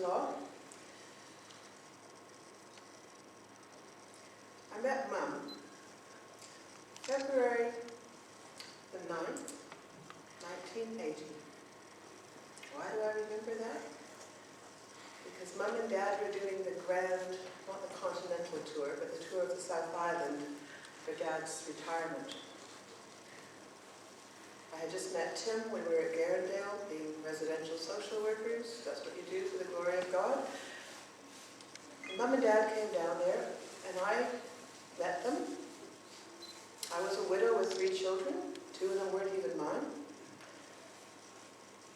sister-in-law. I met Mum February the 9th, 1980. Why do I remember that? Because Mum and Dad were doing the grand, not the continental tour, but the tour of the South Island for Dad's retirement. I had just met Tim when we were at Garendale, being residential social workers. That's what you do for the glory of God. And Mum and Dad came down there, and I met them. I was a widow with 3 children. 2 of them weren't even mine.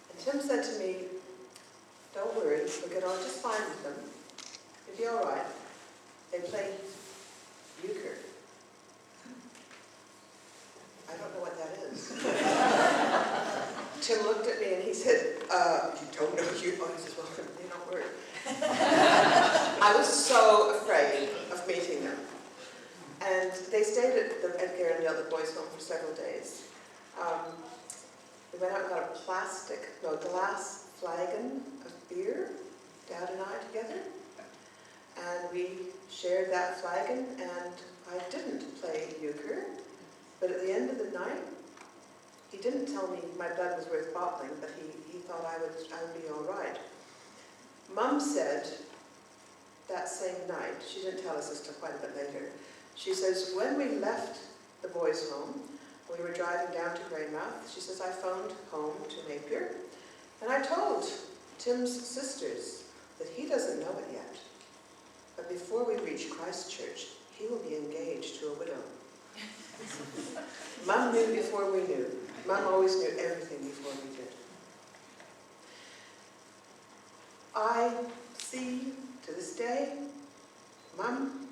And Tim said to me, "Don't worry, we'll get on just fine with them. It'll be all right. They play euchre." I don't know what that is. Tim looked at me and he said, "You don't know euchre?" I said, "Well, they don't work." I was so afraid of meeting them. And they stayed at Garendale, the boys' home, for several days. We went out and got a glass flagon of beer, Dad and I together. And we shared that flagon, and I didn't play euchre. But at the end of the night, he didn't tell me my blood was worth bottling, but he thought I would be all right. Mum said that same night, she didn't tell us this till quite a bit later, she says, when we left the boys' home, we were driving down to Greymouth, she says, I phoned home to Napier, and I told Tim's sisters that he doesn't know it yet, but before we reach Christchurch, he will be engaged to a widow. Mum knew before we knew. Mum always knew everything before we did. I see, to this day, Mum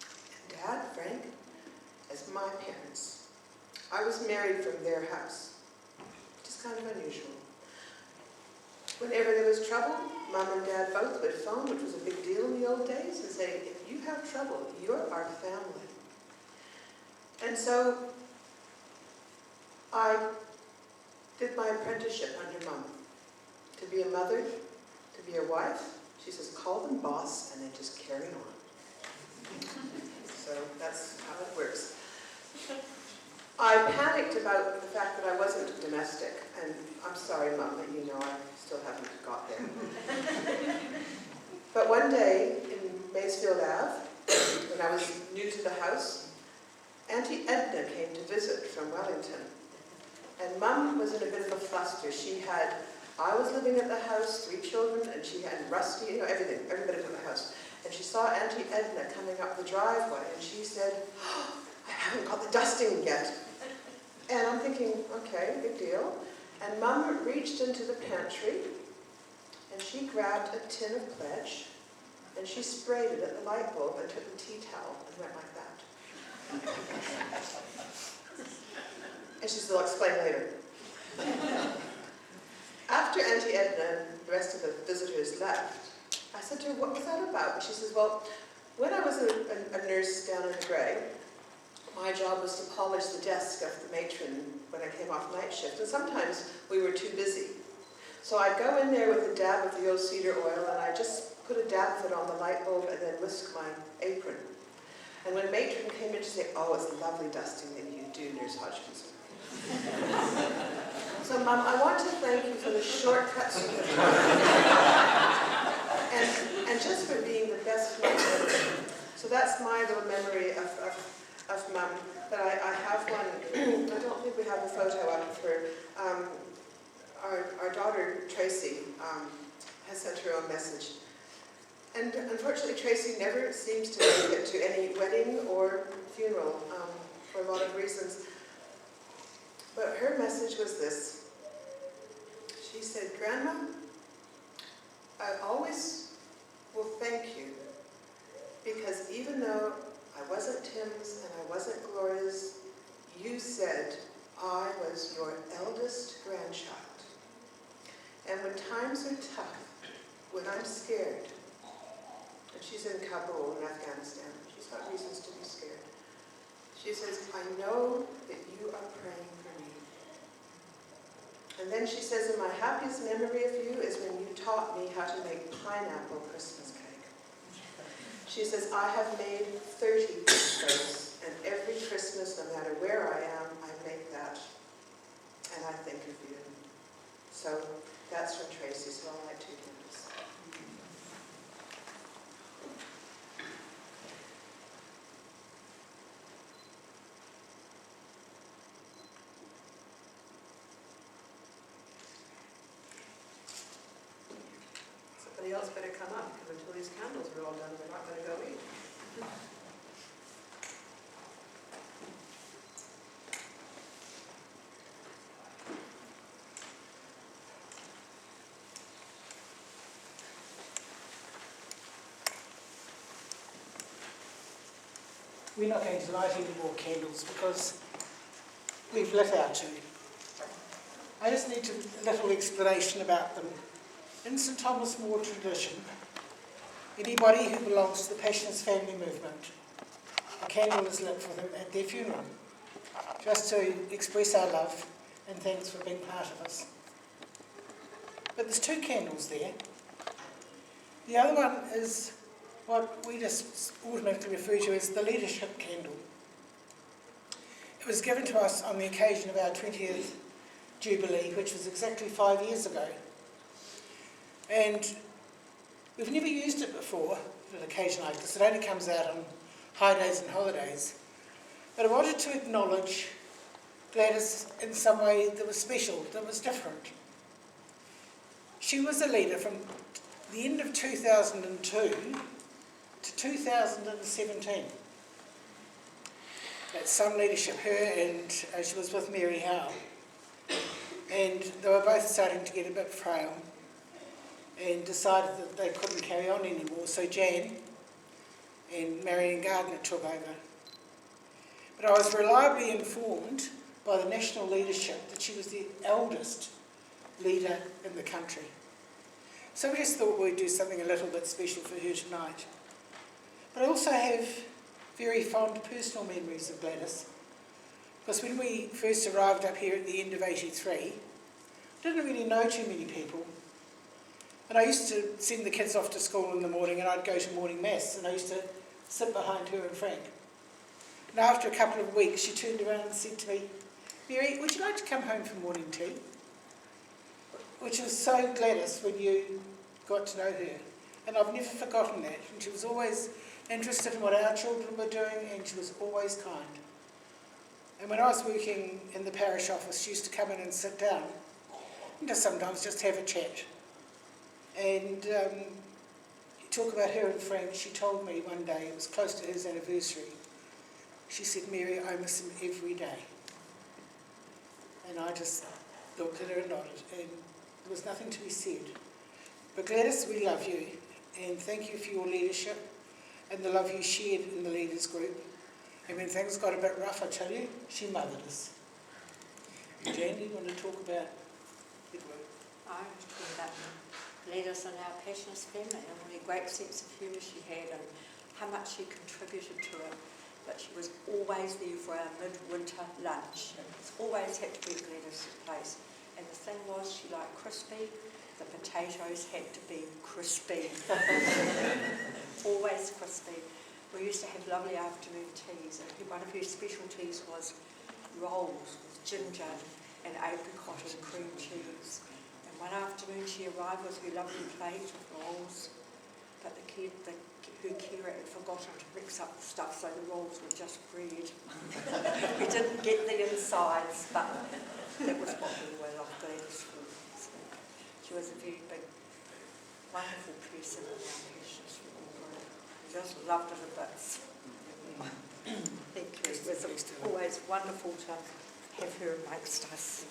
and Dad, Frank, as my parents. I was married from their house, which is kind of unusual. Whenever there was trouble, Mum and Dad both would phone, which was a big deal in the old days, and say, if you have trouble, you're our family. And so I did my apprenticeship under Mum, to be a mother, to be a wife. She says, call them boss, and then just carry on. So that's how it works. I panicked about the fact that I wasn't domestic, and I'm sorry, Mum, but you know I still haven't got there. But one day in Maysfield Ave, when I was new to the house, Auntie Edna came to visit from Wellington. And Mum was in a bit of a fluster. I was living at the house, 3 children, and she had Rusty, you know, everybody was in the house. And she saw Auntie Edna coming up the driveway, and she said, oh, I haven't got the dusting yet. And I'm thinking, okay, big deal. And Mum reached into the pantry, and she grabbed a tin of pledge, and she sprayed it at the light bulb and took the tea towel and went like that. And she said, I'll explain later. After Auntie Edna and the rest of the visitors left, I said to her, what was that about? And she says, well, when I was a nurse down in the Grey, my job was to polish the desk of the matron when I came off night shift, and sometimes we were too busy. So I'd go in there with a dab of the old cedar oil, and I'd just put a dab of it on the light bulb and then whisk my apron. And when matron came in, she'd say, oh, it's lovely dusting that you do, Nurse Hodgkinson. So, Mum, I want to thank you for the shortcuts you have taken, and just for being the best mother. So that's my little memory of Mum. But I have one, I don't think we have a photo up of her. Our daughter, Tracy, has sent her own message. And unfortunately, Tracy never seems to make it to any wedding or funeral for a lot of reasons. But her message was this. She said, Grandma, I always will thank you because even though I wasn't Tim's and I wasn't Gloria's, you said I was your eldest grandchild. And when times are tough, when I'm scared, and she's in Kabul in Afghanistan, she's got reasons to be scared. She says, I know that you are praying for me. And then she says, and my happiest memory of you is when you taught me how to make pineapple Christmas cake. She says, I have made 30 of those, and every Christmas, no matter where I am, I make that, and I think of you. So that's from Tracy, so I'll light 2 candles. Somebody else better come up, because until these candles are all done, we're not going to go eat. We're not going to light any more candles because we've lit our 2. I just need a little explanation about them. In St Thomas More tradition, anybody who belongs to the Passionist family movement, a candle is lit for them at their funeral, just to express our love and thanks for being part of us. But there's 2 candles there. The other one is what we just automatically refer to as the leadership candle. It was given to us on the occasion of our 20th Jubilee, which was exactly 5 years ago. And we've never used it before at an occasion like this. It only comes out on high days and holidays. But I wanted to acknowledge Gladys in some way that was special, that was different. She was a leader from the end of 2002 to 2017. That's some leadership, her and she was with Mary Howe. And they were both starting to get a bit frail and decided that they couldn't carry on anymore. So Jan and Marion Gardner took over. But I was reliably informed by the national leadership that she was the eldest leader in the country. So we just thought we'd do something a little bit special for her tonight. But I also have very fond personal memories of Gladys, because when we first arrived up here at the end of '83, I didn't really know too many people. And I used to send the kids off to school in the morning and I'd go to morning mass, and I used to sit behind her and Frank. And after a couple of weeks she turned around and said to me, Mary, would you like to come home for morning tea? Which was so Gladys when you got to know her. And I've never forgotten that. And she was always interested in what our children were doing, and she was always kind. And when I was working in the parish office, she used to come in and sit down and just sometimes just have a chat. And you talk about her and Frank, she told me one day, it was close to his anniversary, she said, Mary, I miss him every day. And I just looked at her and nodded, and there was nothing to be said. But Gladys, we love you, and thank you for your leadership and the love you shared in the leaders group. And when things got a bit rough, I tell you, she mothered us. Jan, do you want to talk about Edward? I was talking about leaders in our Passionist family and what a great sense of humour she had and how much she contributed to it. But she was always there for our midwinter lunch. It's always had to be at Gladys' place. And the thing was, she liked crispy. The potatoes had to be crispy. Always crispy. We used to have lovely afternoon teas, and one of her specialties was rolls with ginger and apricot and cream cheese. And one afternoon she arrived with her lovely plate of rolls, but her carer had forgotten to mix up the stuff, so the rolls were just bread. We didn't get the insides, but that was what we were like Gladys for. So she was a very big, wonderful person in our Passionist group. We just loved her to bits. Thank you. It was always wonderful to have her amongst us.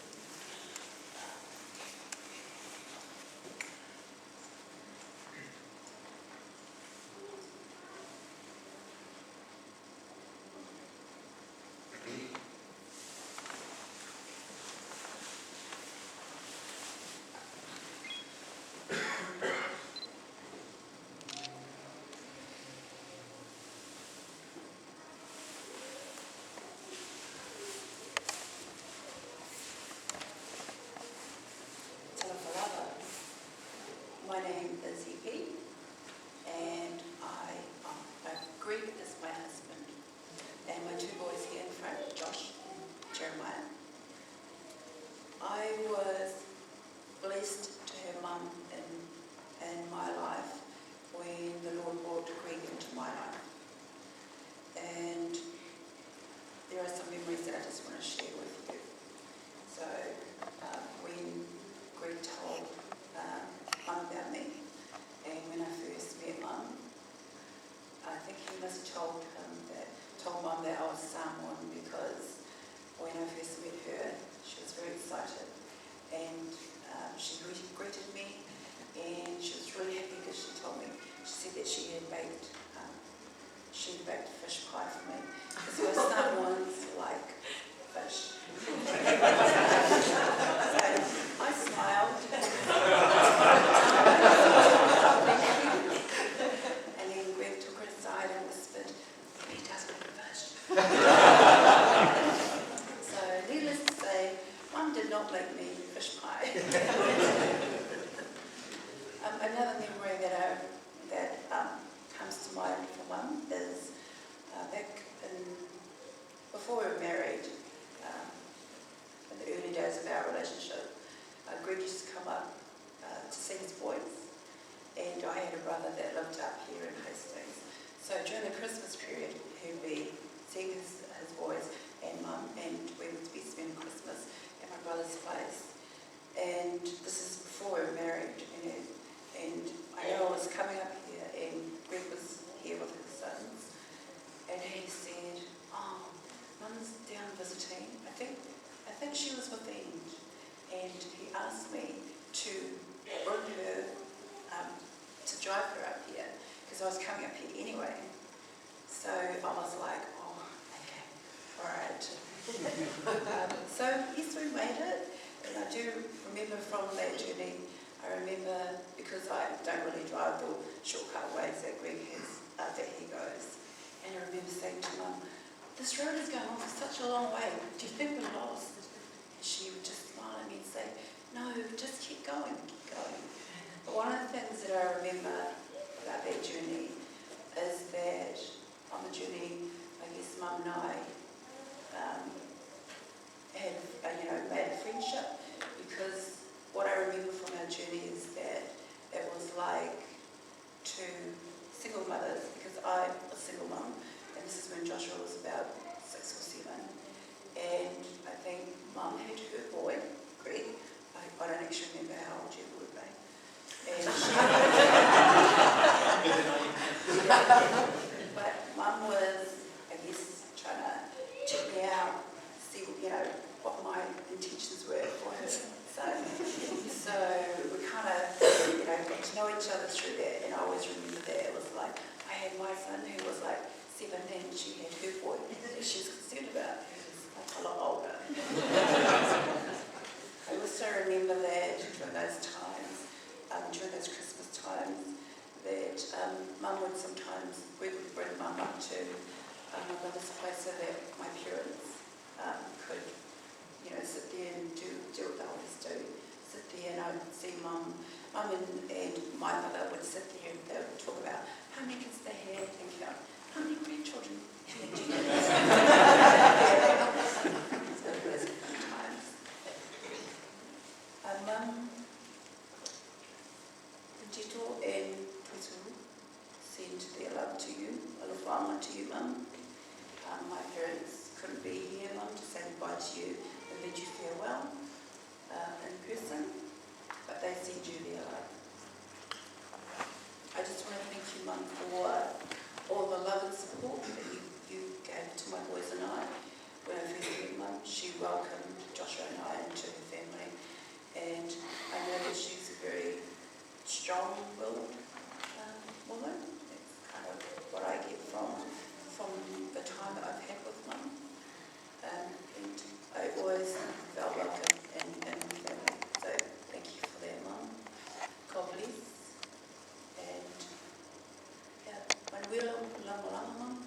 blessed to have Mum in my life when the Lord brought Greg into my life. And there are some memories that I just want to share with you. So when Greg told Mum about me, and when I first met Mum, I think he must have told Mum that I was someone, because when I first met her, she was very excited, and she greeted me, and she was really happy because she told me, she said that she had baked fish pie for me, because her someone's like fish. So I smiled. And then Greg took her aside and whispered, he does make fish. So needless to say, Mum did not make me fish pie. Another memory that comes to mind for Mum is before we were married, in the early days of our relationship, Greg used to come up to see his boys, and I had a brother that lived up here in Hastings. So during the Christmas period, he would be seeing his boys and Mum, and we would be spending Christmas at my brother's place. And this is before we were married, and I know I was coming up here, and Greg was here with his sons, and he said, "Oh, Mum's down visiting. I think she was with End," and he asked me to bring her, to drive her up here, because I was coming up here anyway. So I was like, "Oh, okay, all right." So yes, we made it, and I do remember from that journey. I remember, because I don't really drive the shortcut ways that Greg has, that he goes, and I remember saying to Mum, "This road is going on for such a long way. Do you think we're lost?" And she would just smile at me and say, "No, just keep going, keep going." But one of the things that I remember about that journey is that on the journey, I guess Mum and I had made a friendship, because what I remember from our journey is that it was like two single mothers, because I was a single mum, and this is when Joshua was about 6 or 7, and I think Mum had her boy, Greg. I don't actually remember how old you would be. And but Mum was, I guess, trying to check me out, see what my intentions were for her son. So we kind of got to know each other through that, and I always remember that it was like I had my son who was like 7, and she had her boy that she was concerned about, who was like a lot older. I also remember that during those times, during those Christmas times, that Mum would sometimes, we would bring Mum up to my brother's place so that my parents could, sit there and do what they always do. Sit there, and I would see Mum and my mother would sit there, and they would talk about how many kids they had and count how many grandchildren they had. So it was good times. Mum, Tito and Tutu send their love to you, a little whānga to you, Mum. My parents couldn't be here, Mum, to say goodbye to you and bid you farewell in person, but they send you their love. I just want to thank you, Mum, for all the love and support that you gave to my boys and I. When I first met Mum, she welcomed Joshua and I into her family, and I know that she's a very strong-willed woman. That's kind of what I get from the time that I've had with Mum. And I always felt welcome in the family. So thank you for that, Mum. God bless. And yeah, when we're long, Mum.